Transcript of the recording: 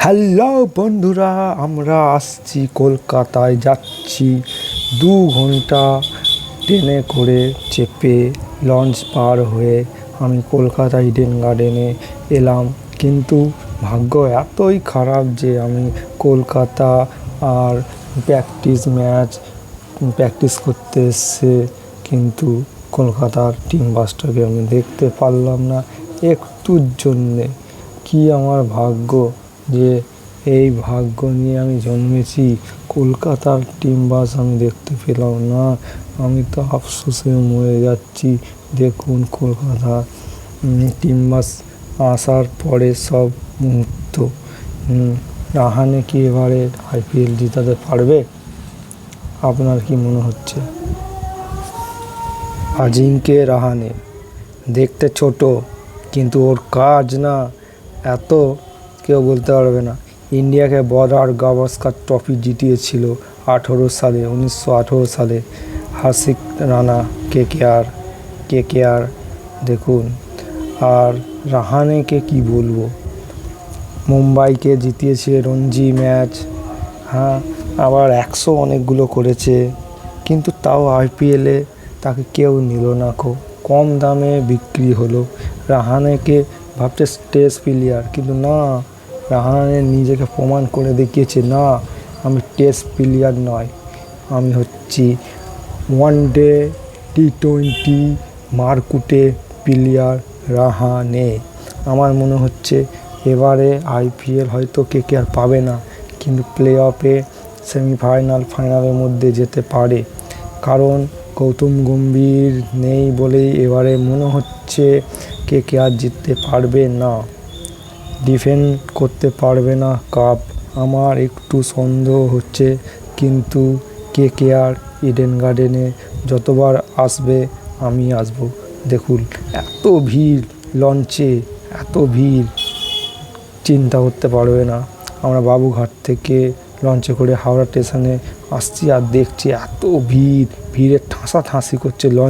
Hello বন্ধুরা, আমরা আসছি কলকাতায়, যাচ্ছি 2 ঘন্টা ট্রেনে করে চেপে লঞ্চ পার হয়ে আমি কলকাতা ইডেন গার্ডেনে এলাম। কিন্তু ভাগ্য এতই খারাপ যে আমি কলকাতা আর প্র্যাকটিস করতে এসছে, কিন্তু কলকাতার টিম বাসটাকে আমি দেখতে পারলাম না একটুর জন্যে। কি আমার ভাগ্য যে এই ভাগ্য নিয়ে আমি জন্মেছি, কলকাতার টিম বাস আমি দেখতে পেলাম না। আমি তো আফসোসে মরে যাচ্ছি। দেখুন, কলকাতা টিম বাস আসার পরে সব মুহূর্ত। রাহানে কি এবারে IPL জিতাতে পারবে? আপনার কি মনে হচ্ছে? আজিঙ্কে রাহানে দেখতে ছোট, কিন্তু ওর কাজ না এত কেউ বলতে পারবে না। ইন্ডিয়াকে বর্ডার গাভাস্কার ট্রফি জিতিয়েছিল 1918 সালে হার্দিক রানা, KKR। দেখুন, আর রাহানেকে কি বলবো, মুম্বাইকে জিতিয়েছে রঞ্জি ম্যাচ, হ্যাঁ, আবার 100 অনেকগুলো করেছে, কিন্তু তাও IPL-এ তাকে কেউ নিল না। কম দামে বিক্রি হলো। রাহানেকে ভাবছে টেস্ট প্লেয়ার, কিন্তু না, রাহানে নিজেকে প্রমাণ করে দেখিয়েছে, না, আমি টেস্ট প্লেয়ার নয়, আমি হচ্ছি ওয়ানডে T20 মারকুটে প্লেয়ার রাহানে। আমার মনে হচ্ছে এবারে IPL হয়তো KKR পাবে না, কিন্তু প্লে অফে সেমিফাইনাল ফাইনালের মধ্যে যেতে পারে, কারণ গৌতম গম্ভীর নেই বলেই এবারে মনে হচ্ছে KKR জিততে পারবে না, ডিফেন্ড করতে পারবে না কাপ। আমার একটু সন্দেহ হচ্ছে, কিন্তু KKR ইডেন গার্ডেনে যতবার আসবে আমি আসবো। দেখুন, এত ভিড় লঞ্চে, এত ভিড় চিন্তা করতে পারবে না। আমরা বাবুঘাট থেকে লঞ্চে করে হাওড়া স্টেশনে আসছি আর দেখছি এত ভিড়ে ঠাসাঠাসি করছে লঞ্চ।